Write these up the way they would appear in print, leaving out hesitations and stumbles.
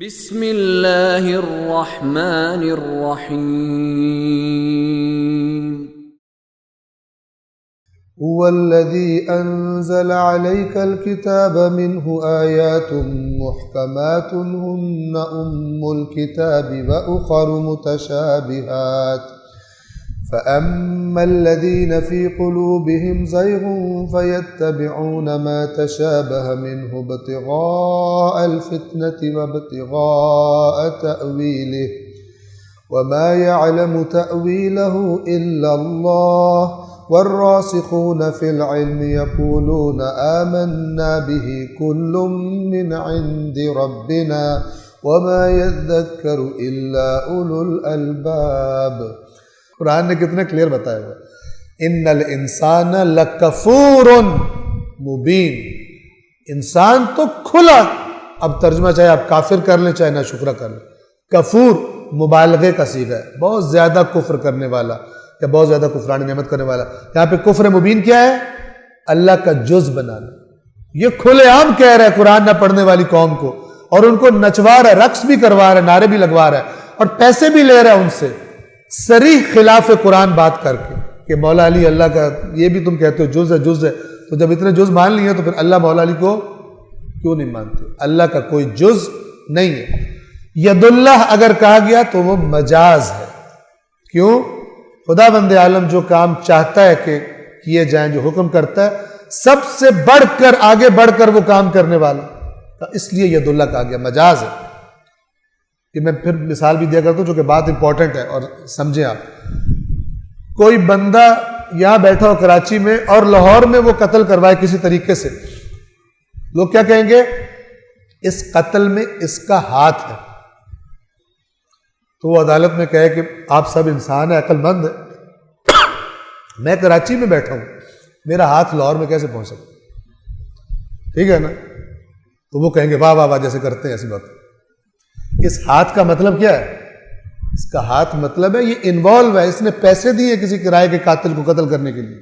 بسم اللہ الرحمن الرحیم هو الذي أنزل عليك الكتاب منه آيات محكمات هن أم الكتاب وأخر متشابهات فأما الذين في قلوبهم زيغ فيتبعون ما تشابه منه ابتغاء الفتنة وابتغاء تأويله وما يعلم تأويله إلا الله والراسخون في العلم يقولون آمنا به كل من عند ربنا وما يذكر إلا أولو الألباب۔ قرآن نے کتنے کلیئر بتایا ہوا، ان الانسان لکفور مبین، انسان تو کھلا، اب ترجمہ چاہے آپ کافر کر لیں چاہے ناشکرہ کر لیں، کفور مبالغے کا صیغہ ہے، بہت زیادہ کفر کرنے والا یا بہت زیادہ کفران نعمت کرنے والا۔ یہاں پہ کفر مبین کیا ہے؟ اللہ کا جز بنانا۔ یہ کھلے عام کہہ رہا ہے قرآن نہ پڑھنے والی قوم کو، اور ان کو نچوا رہا ہے، رقص بھی کروا رہا ہے، نعرے بھی لگوا رہا ہے، اور پیسے بھی لے رہا ہے ان سے، صریح خلاف قرآن بات کر کے کہ مولا علی اللہ کا، یہ بھی تم کہتے ہو جز ہے جز ہے، تو جب اتنے جز مان لیے تو پھر اللہ مولا علی کو کیوں نہیں مانتے؟ اللہ کا کوئی جز نہیں ہے۔ ید اللہ اگر کہا گیا تو وہ مجاز ہے۔ کیوں؟ خدا بند عالم جو کام چاہتا ہے کہ کیے جائیں، جو حکم کرتا ہے، سب سے بڑھ کر آگے بڑھ کر وہ کام کرنے والا، اس لیے ید اللہ کہا گیا، مجاز ہے۔ کہ میں پھر مثال بھی دیا کرتا ہوں جو کہ بات امپورٹنٹ ہے اور سمجھیں آپ۔ کوئی بندہ یہاں بیٹھا ہو کراچی میں اور لاہور میں وہ قتل کروائے کسی طریقے سے، لوگ کیا کہیں گے؟ اس قتل میں اس کا ہاتھ ہے۔ تو وہ عدالت میں کہے کہ آپ سب انسان ہیں، عقل مند ہے، میں کراچی میں بیٹھا ہوں، میرا ہاتھ لاہور میں کیسے پہنچ سکتا؟ ٹھیک ہے نا؟ تو وہ کہیں گے واہ واہ واہ، جیسے کرتے ہیں ایسی بات۔ اس ہاتھ کا مطلب کیا ہے؟ اس کا ہاتھ مطلب ہے یہ انوالو ہے، اس نے پیسے دیے کسی کرائے کے قاتل کو قتل کرنے کے لیے۔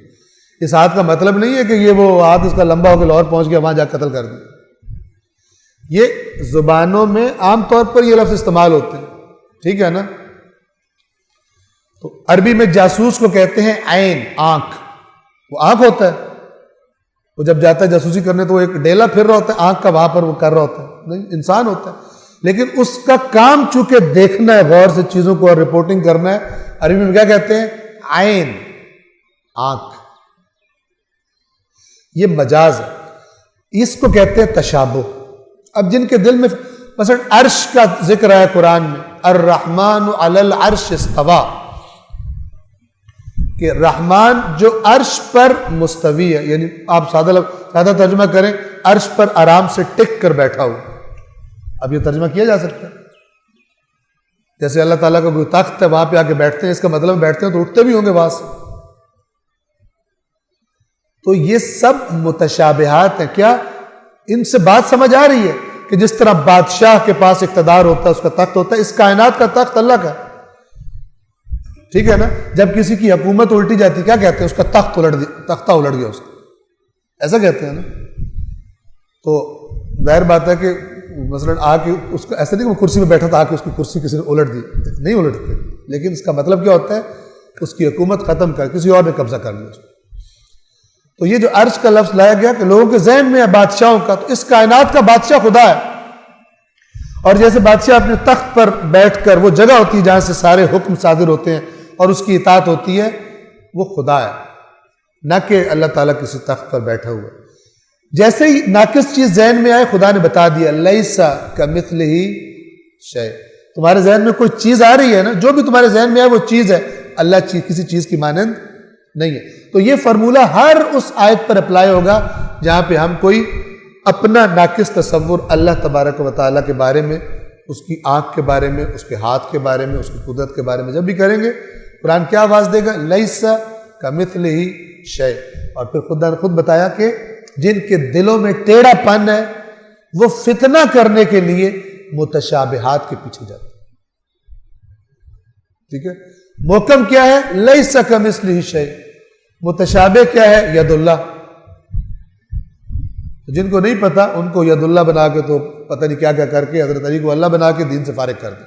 اس ہاتھ کا مطلب نہیں ہے کہ یہ وہ ہاتھ اس کا لمبا ہو کے لاہور پہنچ گیا وہاں جا قتل کر دیا۔ یہ زبانوں میں عام طور پر یہ لفظ استعمال ہوتے ہیں، ٹھیک ہے نا؟ تو عربی میں جاسوس کو کہتے ہیں عین، آنکھ۔ وہ آنکھ ہوتا ہے، وہ جب جاتا ہے جاسوسی کرنے تو وہ ایک ڈیلا پھر رہا ہوتا ہے، آنکھ کا وہاں پر وہ کر رہا ہوتا ہے، نہیں انسان ہوتا ہے، لیکن اس کا کام چونکہ دیکھنا ہے، غور سے چیزوں کو اور رپورٹنگ کرنا ہے۔ عربی میں کیا کہتے ہیں؟ عین، آنکھ۔ یہ مجاز ہے، اس کو کہتے ہیں تشابہ۔ اب جن کے دل میں مثلا عرش کا ذکر ہے قرآن میں، الرحمن علی العرش استویٰ، کہ رحمان جو عرش پر مستوی ہے، یعنی آپ سادہ ترجمہ کریں، عرش پر آرام سے ٹک کر بیٹھا ہو۔ اب یہ ترجمہ کیا جا سکتا ہے، جیسے اللہ تعالیٰ کا کوئی تخت ہے وہاں پہ آ کے بیٹھتے ہیں، اس کا مطلب بیٹھتے ہیں تو اٹھتے بھی ہوں گے وہاں سے۔ تو یہ سب متشابہات ہیں۔ کیا ان سے بات سمجھ آ رہی ہے کہ جس طرح بادشاہ کے پاس اقتدار ہوتا ہے، اس کا تخت ہوتا ہے، اس کائنات کا تخت اللہ کا ہے، ٹھیک ہے نا؟ جب کسی کی حکومت الٹی جاتی کیا کہتے ہیں؟ اس کا تختہ الٹ گیا اس کا، ایسا کہتے ہیں نا؟ تو ظاہر بات ہے کہ مثلا آ کے اس کا ایسا نہیں کہ وہ کرسی پہ بیٹھا تھا، آ کے اس کی کرسی کسی نے الٹ دی، نہیں الٹتے، لیکن اس کا مطلب کیا ہوتا ہے؟ اس کی حکومت ختم کر کسی اور نے قبضہ کر لیا اس پہ۔ تو یہ جو عرش کا لفظ لایا گیا کہ لوگوں کے ذہن میں ہے بادشاہوں کا، تو اس کائنات کا بادشاہ خدا ہے۔ اور جیسے بادشاہ اپنے تخت پر بیٹھ کر، وہ جگہ ہوتی ہے جہاں سے سارے حکم صادر ہوتے ہیں اور اس کی اطاعت ہوتی ہے، وہ خدا ہے، نہ کہ اللہ تعالیٰ کسی تخت پر بیٹھا ہوا۔ جیسے ہی ناقص چیز ذہن میں آئے خدا نے بتا دیا لیس کمثلہ شیء۔ تمہارے ذہن میں کوئی چیز آ رہی ہے نا، جو بھی تمہارے ذہن میں آئے وہ چیز ہے، اللہ کسی چیز کی مانند نہیں ہے۔ تو یہ فرمولہ ہر اس آیت پر اپلائی ہوگا جہاں پہ ہم کوئی اپنا ناقص تصور اللہ تبارک و تعالیٰ کے بارے میں، اس کی آنکھ کے بارے میں، اس کے ہاتھ کے بارے میں، اس کی قدرت کے بارے میں جب بھی کریں گے، قرآن کیا آواز دے گا؟ لیس کمثلہ شیء۔ اور پھر خدا نے خود بتایا کہ جن کے دلوں میں ٹیڑھا پن ہے وہ فتنہ کرنے کے لیے متشابہات کے پیچھے جاتے ہیں، ٹھیک ہے؟ محکم کیا ہے؟ لیس کمثلہ شیء۔ متشابہ کیا ہے؟ ید اللہ۔ جن کو نہیں پتا ان کو ید اللہ بنا کے تو پتہ نہیں کیا کیا کر کے حضرت علی کو اللہ بنا کے دین سے فارغ کر دیں.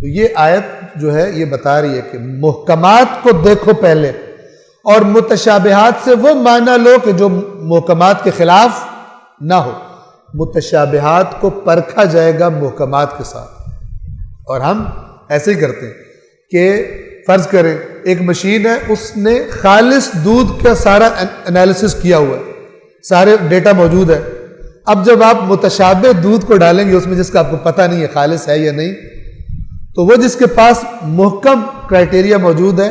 تو یہ آیت جو ہے یہ بتا رہی ہے کہ محکمات کو دیکھو پہلے اور متشابہات سے وہ معنی لو کہ جو محکمات کے خلاف نہ ہو. متشابہات کو پرکھا جائے گا محکمات کے ساتھ. اور ہم ایسے ہی کرتے ہیں کہ فرض کریں ایک مشین ہے, اس نے خالص دودھ کا سارا انالیسس کیا ہوا ہے, سارے ڈیٹا موجود ہے. اب جب آپ متشابہ دودھ کو ڈالیں گے اس میں جس کا آپ کو پتہ نہیں ہے خالص ہے یا نہیں, تو وہ جس کے پاس محکم کرائٹیریا موجود ہے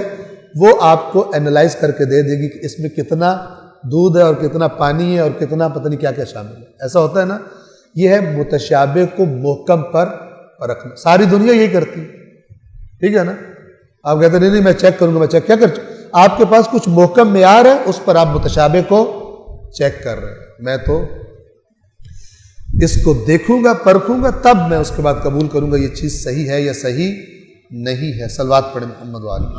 وہ آپ کو انالائز کر کے دے دے گی کہ اس میں کتنا دودھ ہے اور کتنا پانی ہے اور کتنا پتہ نہیں کیا کیا شامل ہے. ایسا ہوتا ہے نا. یہ ہے متشابہ کو محکم پر رکھنا. ساری دنیا یہی کرتی ہے, ٹھیک ہے نا. آپ کہتے ہیں نہیں میں چیک کروں گا, میں چیک کیا کر, آپ کے پاس کچھ محکم معیار ہے اس پر آپ متشابہ کو چیک کر رہے ہیں. میں تو اس کو دیکھوں گا پرکھوں گا تب میں اس کے بعد قبول کروں گا یہ چیز صحیح ہے یا صحیح نہیں ہے. صلوات پڑھیں محمد وآلہ.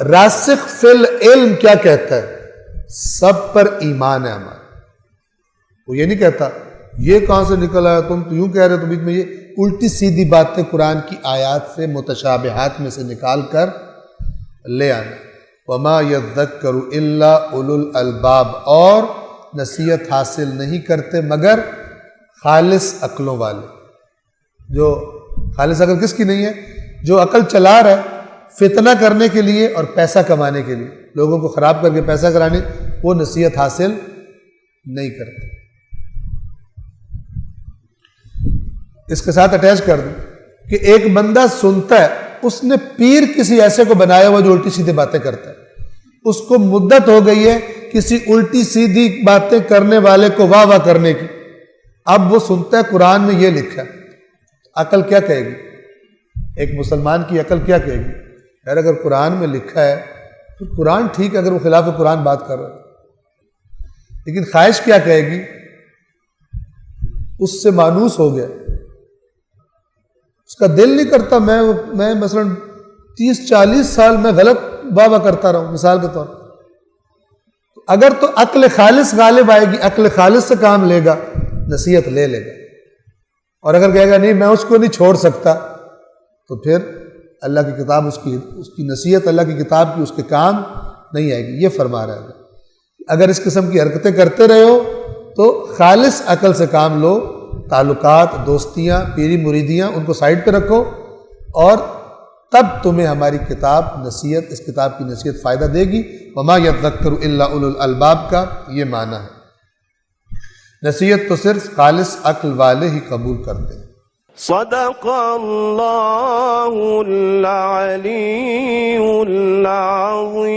راسخ فی العلم کیا کہتا ہے؟ سب پر ایمان ہے ہمارا. وہ یہ نہیں کہتا یہ کہاں سے نکل آیا, تم تو یوں کہہ رہے, تو بیچ میں یہ الٹی سیدھی باتیں قرآن کی آیات سے متشابہات میں سے نکال کر لے آنا. وما یذکر الا اولو الالباب, اور نصیحت حاصل نہیں کرتے مگر خالص عقلوں والے. جو خالص عقل کس کی نہیں ہے؟ جو عقل چلا رہا ہے فتنہ کرنے کے لیے اور پیسہ کمانے کے لیے, لوگوں کو خراب کر کے پیسہ کرانے, وہ نصیحت حاصل نہیں کرتے. اس کے ساتھ اٹیچ کر دوں کہ ایک بندہ سنتا ہے, اس نے پیر کسی ایسے کو بنایا ہوا جو الٹی سیدھی باتیں کرتا ہے, اس کو مدت ہو گئی ہے کسی الٹی سیدھی باتیں کرنے والے کو واہ واہ کرنے کی. اب وہ سنتا ہے قرآن میں یہ لکھا ہے, عقل کیا کہے گی؟ ایک مسلمان کی عقل کیا کہے گی؟ یار اگر قرآن میں لکھا ہے تو قرآن ٹھیک ہے, اگر وہ خلاف قرآن بات کر رہا ہے. لیکن خواہش کیا کہے گی؟ اس سے مانوس ہو گیا, اس کا دل نہیں کرتا میں مثلا 30-40 سال میں غلط واہ کرتا رہا ہوں مثال کے طور پر. اگر تو عقل خالص غالب آئے گی, عقل خالص سے کام لے گا, نصیحت لے لے گا. اور اگر کہے گا نہیں میں اس کو نہیں چھوڑ سکتا, تو پھر اللہ کی کتاب اس کی نصیحت اللہ کی کتاب کی اس کے کام نہیں آئے گی. یہ فرما رہا ہے اگر اس قسم کی حرکتیں کرتے رہے ہو تو خالص عقل سے کام لو. تعلقات, دوستیاں, پیری مریدیاں ان کو سائڈ پہ رکھو, اور تب تمہیں ہماری کتاب نصیحت, اس کتاب کی نصیحت فائدہ دے گی. وما یذکر الا اولو الالباب کا یہ معنی ہے. نصیحت تو صرف خالص عقل والے ہی قبول کرتے ہیں. صدق اللہ العلی العظیم.